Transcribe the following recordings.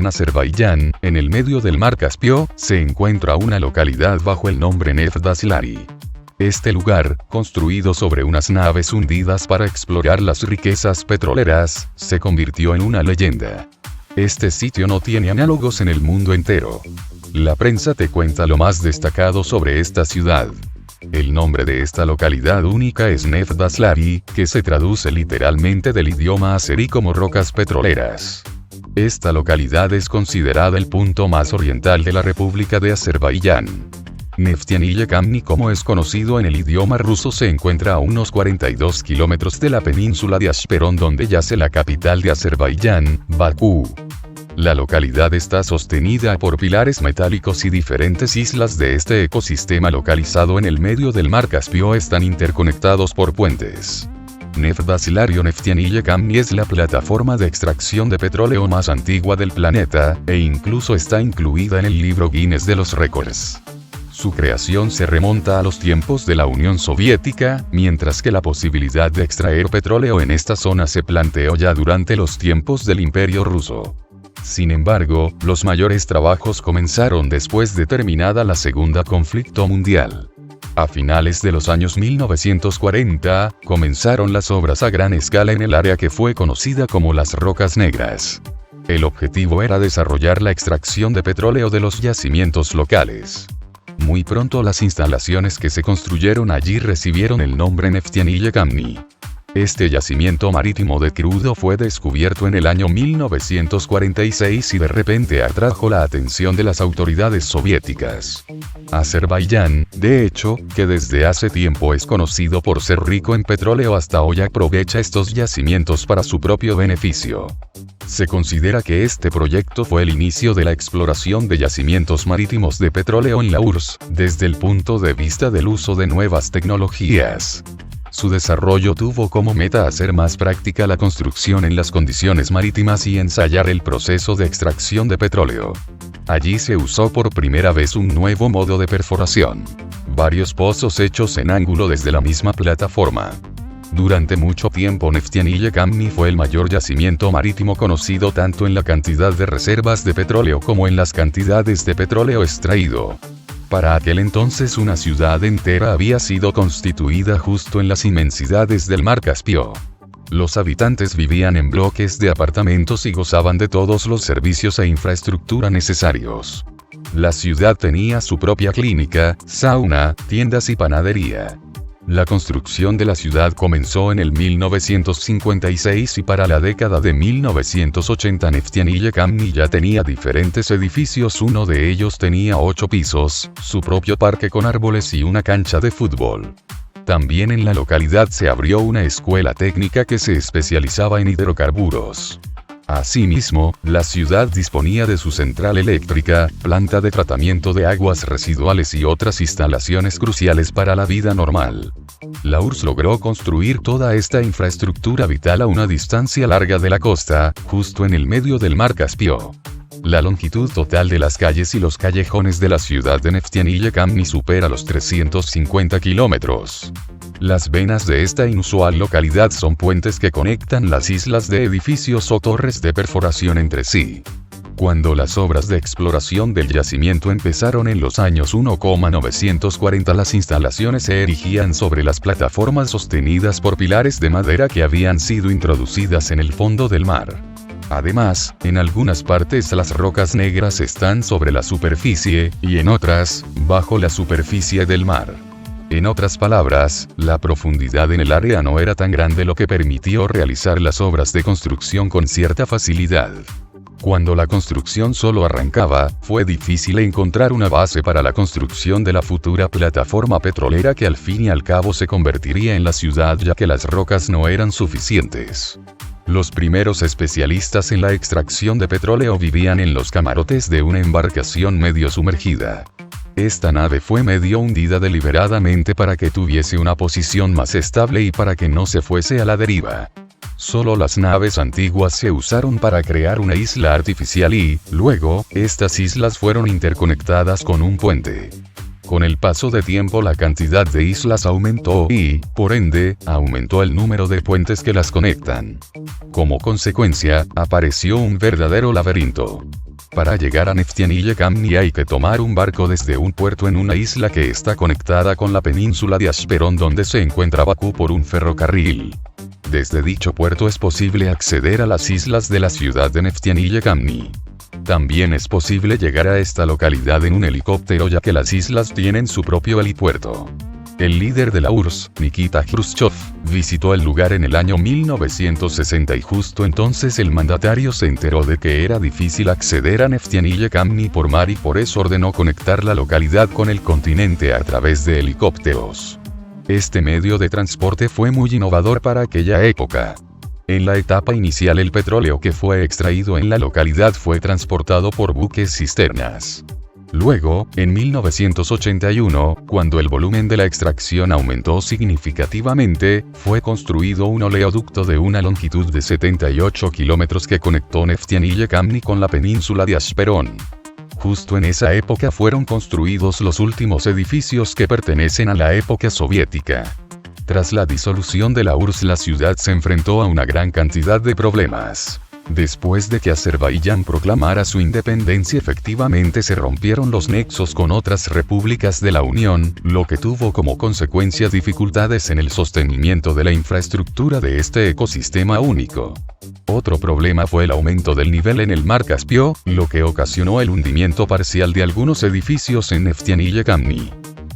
En Azerbaiyán, en el medio del mar Caspio, se encuentra una localidad bajo el nombre Neft-Daslari. Este lugar, construido sobre unas naves hundidas para explorar las riquezas petroleras, se convirtió en una leyenda. Este sitio no tiene análogos en el mundo entero. La prensa te cuenta lo más destacado sobre esta ciudad. El nombre de esta localidad única es Neft-Daslari, que se traduce literalmente del idioma azerí como rocas petroleras. Esta localidad es considerada el punto más oriental de la República de Azerbaiyán. Neftianille Kamni, como es conocido en el idioma ruso, se encuentra a unos 42 kilómetros de la península de Ashperon, donde yace la capital de Azerbaiyán, Bakú. La localidad está sostenida por pilares metálicos y diferentes islas de este ecosistema localizado en el medio del mar Caspio están interconectados por puentes. Neft-Daslari o Neftianille Kamni es la plataforma de extracción de petróleo más antigua del planeta, e incluso está incluida en el libro Guinness de los récords. Su creación se remonta a los tiempos de la Unión Soviética, mientras que la posibilidad de extraer petróleo en esta zona se planteó ya durante los tiempos del Imperio Ruso. Sin embargo, los mayores trabajos comenzaron después de terminada la Segunda Conflicto Mundial. A finales de los años 1940, comenzaron las obras a gran escala en el área que fue conocida como las Rocas Negras. El objetivo era desarrollar la extracción de petróleo de los yacimientos locales. Muy pronto las instalaciones que se construyeron allí recibieron el nombre Neftianille Kamni. Este yacimiento marítimo de crudo fue descubierto en el año 1946 y de repente atrajo la atención de las autoridades soviéticas. Azerbaiyán, de hecho, que desde hace tiempo es conocido por ser rico en petróleo, hasta hoy aprovecha estos yacimientos para su propio beneficio. Se considera que este proyecto fue el inicio de la exploración de yacimientos marítimos de petróleo en la URSS, desde el punto de vista del uso de nuevas tecnologías. Su desarrollo tuvo como meta hacer más práctica la construcción en las condiciones marítimas y ensayar el proceso de extracción de petróleo. Allí se usó por primera vez un nuevo modo de perforación. Varios pozos hechos en ángulo desde la misma plataforma. Durante mucho tiempo Neftianille Kamni fue el mayor yacimiento marítimo conocido tanto en la cantidad de reservas de petróleo como en las cantidades de petróleo extraído. Para aquel entonces una ciudad entera había sido constituida justo en las inmensidades del mar Caspio. Los habitantes vivían en bloques de apartamentos y gozaban de todos los servicios e infraestructura necesarios. La ciudad tenía su propia clínica, sauna, tiendas y panadería. La construcción de la ciudad comenzó en el 1956 y para la década de 1980 Neftianille Kamni ya tenía diferentes edificios. Uno de ellos tenía 8 pisos, su propio parque con árboles y una cancha de fútbol. También en la localidad se abrió una escuela técnica que se especializaba en hidrocarburos. Asimismo, la ciudad disponía de su central eléctrica, planta de tratamiento de aguas residuales y otras instalaciones cruciales para la vida normal. La URSS logró construir toda esta infraestructura vital a una distancia larga de la costa, justo en el medio del mar Caspio. La longitud total de las calles y los callejones de la ciudad de Neftianille Kamni supera los 350 kilómetros. Las venas de esta inusual localidad son puentes que conectan las islas de edificios o torres de perforación entre sí. Cuando las obras de exploración del yacimiento empezaron en los años 1940, las instalaciones se erigían sobre las plataformas sostenidas por pilares de madera que habían sido introducidas en el fondo del mar. Además, en algunas partes las rocas negras están sobre la superficie, y en otras, bajo la superficie del mar. En otras palabras, la profundidad en el área no era tan grande, lo que permitió realizar las obras de construcción con cierta facilidad. Cuando la construcción solo arrancaba, fue difícil encontrar una base para la construcción de la futura plataforma petrolera que al fin y al cabo se convertiría en la ciudad, ya que las rocas no eran suficientes. Los primeros especialistas en la extracción de petróleo vivían en los camarotes de una embarcación medio sumergida. Esta nave fue medio hundida deliberadamente para que tuviese una posición más estable y para que no se fuese a la deriva. Solo las naves antiguas se usaron para crear una isla artificial y, luego, estas islas fueron interconectadas con un puente. Con el paso de tiempo la cantidad de islas aumentó y, por ende, aumentó el número de puentes que las conectan. Como consecuencia, apareció un verdadero laberinto. Para llegar a Neftianille Kamni hay que tomar un barco desde un puerto en una isla que está conectada con la península de Ashperon donde se encuentra Bakú por un ferrocarril. Desde dicho puerto es posible acceder a las islas de la ciudad de Neftianille Kamni. También es posible llegar a esta localidad en un helicóptero ya que las islas tienen su propio helipuerto. El líder de la URSS, Nikita Khrushchev, visitó el lugar en el año 1960 y justo entonces el mandatario se enteró de que era difícil acceder a Neftianille Kamni por mar y por eso ordenó conectar la localidad con el continente a través de helicópteros. Este medio de transporte fue muy innovador para aquella época. En la etapa inicial el petróleo que fue extraído en la localidad fue transportado por buques cisternas. Luego, en 1981, cuando el volumen de la extracción aumentó significativamente, fue construido un oleoducto de una longitud de 78 kilómetros que conectó Neftianille Kamni con la península de Ashperon. Justo en esa época fueron construidos los últimos edificios que pertenecen a la época soviética. Tras la disolución de la URSS la ciudad se enfrentó a una gran cantidad de problemas. Después de que Azerbaiyán proclamara su independencia efectivamente se rompieron los nexos con otras repúblicas de la Unión, lo que tuvo como consecuencia dificultades en el sostenimiento de la infraestructura de este ecosistema único. Otro problema fue el aumento del nivel en el mar Caspio, lo que ocasionó el hundimiento parcial de algunos edificios en Neftianille Kamni.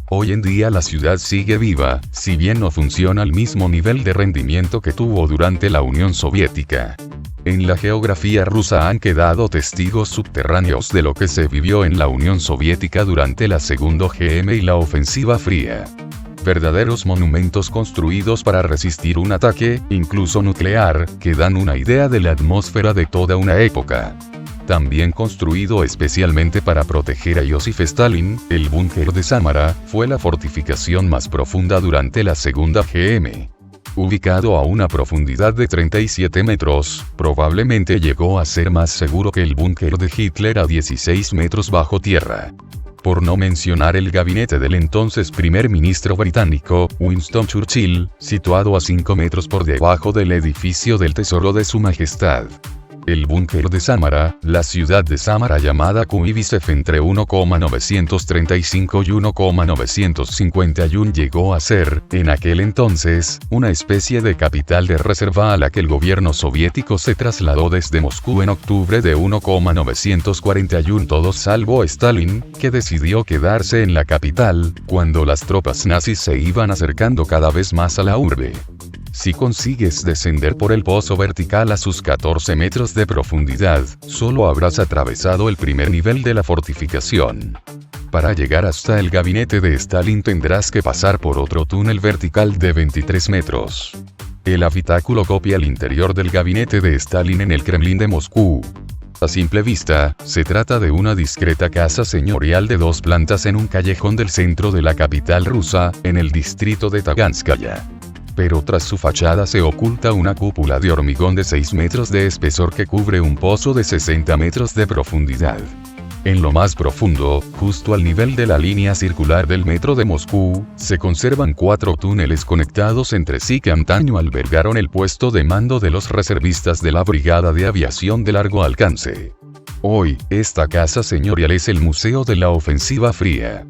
Hoy en día la ciudad sigue viva, si bien no funciona al mismo nivel de rendimiento que tuvo durante la Unión Soviética. En la geografía rusa han quedado testigos subterráneos de lo que se vivió en la Unión Soviética durante la Segunda GM y la Ofensiva Fría. Verdaderos monumentos construidos para resistir un ataque, incluso nuclear, que dan una idea de la atmósfera de toda una época. También construido especialmente para proteger a Joseph Stalin, el búnker de Samara, fue la fortificación más profunda durante la Segunda GM. Ubicado a una profundidad de 37 metros, probablemente llegó a ser más seguro que el búnker de Hitler a 16 metros bajo tierra. Por no mencionar el gabinete del entonces primer ministro británico, Winston Churchill, situado a 5 metros por debajo del edificio del Tesoro de Su Majestad. El búnker de Samara, la ciudad de Samara llamada Kuivisev entre 1935 y 1951 llegó a ser, en aquel entonces, una especie de capital de reserva a la que el gobierno soviético se trasladó desde Moscú en octubre de 1941 todos salvo Stalin, que decidió quedarse en la capital, cuando las tropas nazis se iban acercando cada vez más a la urbe. Si consigues descender por el pozo vertical a sus 14 metros de profundidad, solo habrás atravesado el primer nivel de la fortificación. Para llegar hasta el gabinete de Stalin tendrás que pasar por otro túnel vertical de 23 metros. El habitáculo copia el interior del gabinete de Stalin en el Kremlin de Moscú. A simple vista, se trata de una discreta casa señorial de 2 plantas en un callejón del centro de la capital rusa, en el distrito de Taganskaya. Pero tras su fachada se oculta una cúpula de hormigón de 6 metros de espesor que cubre un pozo de 60 metros de profundidad. En lo más profundo, justo al nivel de la línea circular del metro de Moscú, se conservan 4 túneles conectados entre sí que antaño albergaron el puesto de mando de los reservistas de la Brigada de Aviación de Largo Alcance. Hoy, esta casa señorial es el Museo de la Ofensiva Fría.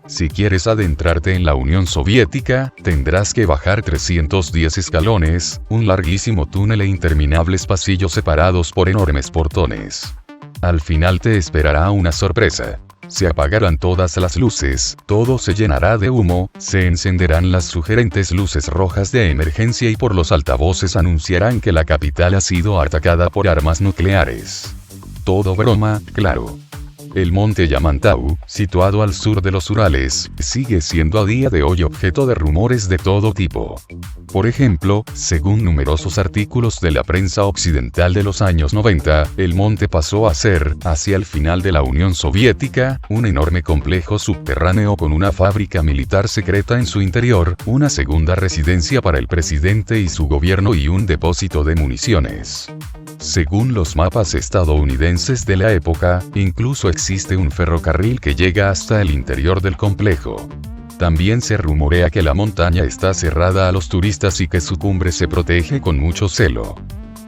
Si quieres adentrarte en la Unión Soviética, tendrás que bajar 310 escalones, un larguísimo túnel e interminables pasillos separados por enormes portones. Al final te esperará una sorpresa. Se apagarán todas las luces, todo se llenará de humo, se encenderán las sugerentes luces rojas de emergencia y por los altavoces anunciarán que la capital ha sido atacada por armas nucleares. Todo broma, claro. El monte Yamantau, situado al sur de los Urales, sigue siendo a día de hoy objeto de rumores de todo tipo. Por ejemplo, según numerosos artículos de la prensa occidental de los años 90, el monte pasó a ser, hacia el final de la Unión Soviética, un enorme complejo subterráneo con una fábrica militar secreta en su interior, una segunda residencia para el presidente y su gobierno y un depósito de municiones. Según los mapas estadounidenses de la época, incluso existe un ferrocarril que llega hasta el interior del complejo. También se rumorea que la montaña está cerrada a los turistas y que su cumbre se protege con mucho celo.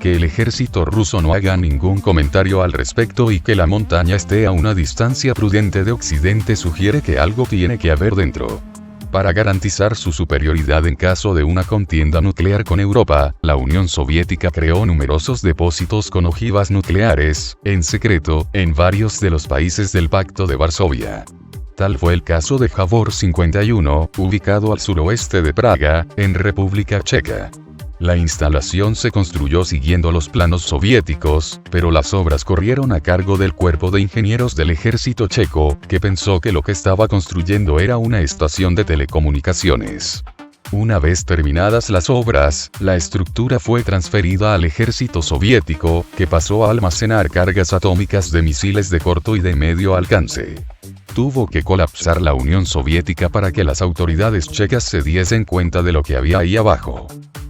que el ejército ruso no haga ningún comentario al respecto y que la montaña esté a una distancia prudente de Occidente sugiere que algo tiene que haber dentro. Para garantizar su superioridad en caso de una contienda nuclear con Europa, la Unión Soviética creó numerosos depósitos con ojivas nucleares, en secreto, en varios de los países del Pacto de Varsovia. Tal fue el caso de Javor 51, ubicado al suroeste de Praga, en República Checa. La instalación se construyó siguiendo los planos soviéticos, pero las obras corrieron a cargo del cuerpo de ingenieros del ejército checo, que pensó que lo que estaba construyendo era una estación de telecomunicaciones. Una vez terminadas las obras, la estructura fue transferida al ejército soviético, que pasó a almacenar cargas atómicas de misiles de corto y de medio alcance. Tuvo que colapsar la Unión Soviética para que las autoridades checas se diesen cuenta de lo que había ahí abajo.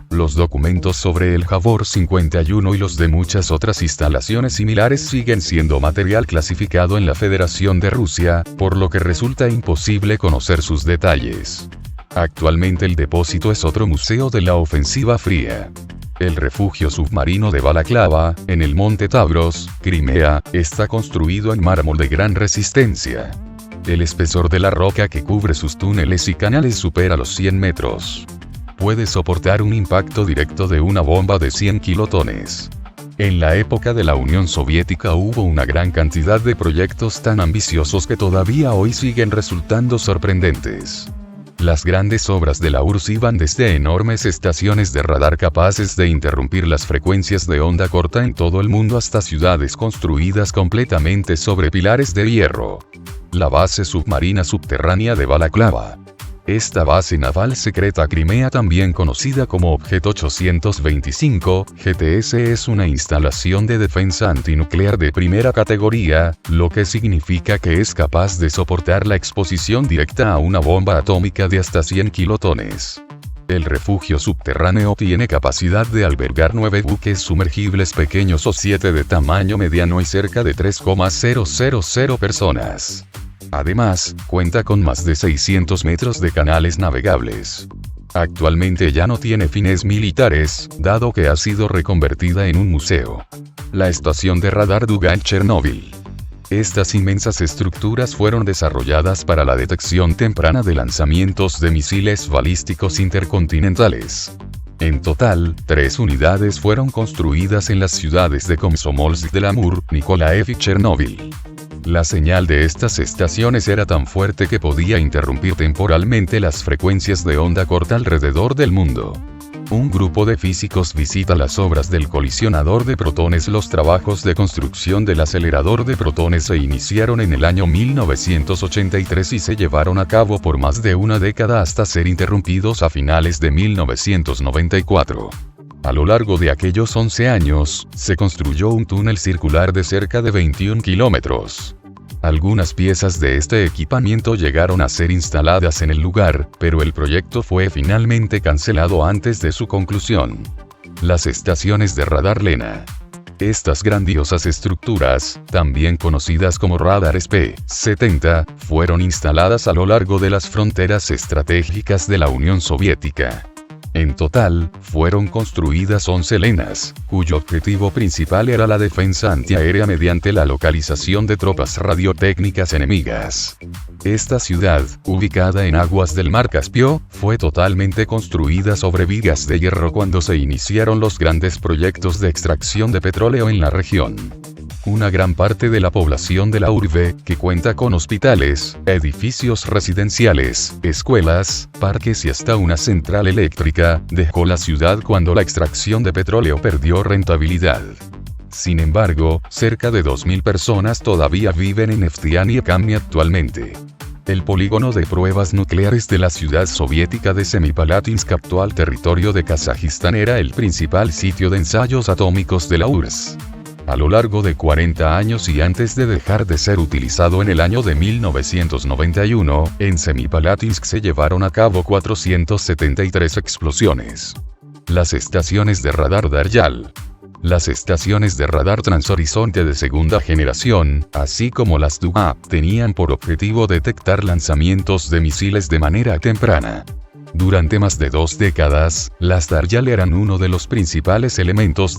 Los documentos sobre el Javor 51 y los de muchas otras instalaciones similares siguen siendo material clasificado en la Federación de Rusia, por lo que resulta imposible conocer sus detalles. Actualmente el depósito es otro museo de la ofensiva fría. El refugio submarino de Balaklava, en el monte Tavros, Crimea, está construido en mármol de gran resistencia. El espesor de la roca que cubre sus túneles y canales supera los 100 metros. Puede soportar un impacto directo de una bomba de 100 kilotones. En la época de la Unión Soviética hubo una gran cantidad de proyectos tan ambiciosos que todavía hoy siguen resultando sorprendentes. Las grandes obras de la URSS iban desde enormes estaciones de radar capaces de interrumpir las frecuencias de onda corta en todo el mundo hasta ciudades construidas completamente sobre pilares de hierro. La base submarina subterránea de Balaklava. Esta base naval secreta Crimea, también conocida como Objeto 825, GTS, es una instalación de defensa antinuclear de primera categoría, lo que significa que es capaz de soportar la exposición directa a una bomba atómica de hasta 100 kilotones. El refugio subterráneo tiene capacidad de albergar 9 buques sumergibles pequeños o 7 de tamaño mediano y cerca de 3,000 personas. Además, cuenta con más de 600 metros de canales navegables. Actualmente ya no tiene fines militares, dado que ha sido reconvertida en un museo. La estación de radar Dugan Chernóbil. Estas inmensas estructuras fueron desarrolladas para la detección temprana de lanzamientos de misiles balísticos intercontinentales. En total, 3 unidades fueron construidas en las ciudades de Komsomolsk del Amur, Nikolaev y Chernóbil. La señal de estas estaciones era tan fuerte que podía interrumpir temporalmente las frecuencias de onda corta alrededor del mundo. Un grupo de físicos visita las obras del colisionador de protones. Los trabajos de construcción del acelerador de protones se iniciaron en el año 1983 y se llevaron a cabo por más de una década hasta ser interrumpidos a finales de 1994. A lo largo de aquellos 11 años, se construyó un túnel circular de cerca de 21 kilómetros. Algunas piezas de este equipamiento llegaron a ser instaladas en el lugar, pero el proyecto fue finalmente cancelado antes de su conclusión. Las estaciones de radar Lena. Estas grandiosas estructuras, también conocidas como radares P-70, fueron instaladas a lo largo de las fronteras estratégicas de la Unión Soviética. En total, fueron construidas 11 Lenas, cuyo objetivo principal era la defensa antiaérea mediante la localización de tropas radiotécnicas enemigas. Esta ciudad, ubicada en aguas del Mar Caspio, fue totalmente construida sobre vigas de hierro cuando se iniciaron los grandes proyectos de extracción de petróleo en la región. Una gran parte de la población de la urbe, que cuenta con hospitales, edificios residenciales, escuelas, parques y hasta una central eléctrica, dejó la ciudad cuando la extracción de petróleo perdió rentabilidad. Sin embargo, cerca de 2.000 personas todavía viven en Eftian y Ekami actualmente. El polígono de pruebas nucleares de la ciudad soviética de Semipalatinsk, actual territorio de Kazajistán, era el principal sitio de ensayos atómicos de la URSS. A lo largo de 40 años y antes de dejar de ser utilizado en el año de 1991, en Semipalatinsk se llevaron a cabo 473 explosiones. Las estaciones de radar Daryal. Las estaciones de radar transhorizonte de segunda generación, así como las DUA, tenían por objetivo detectar lanzamientos de misiles de manera temprana. Durante más de 2 décadas, las Daryal eran uno de los principales elementos de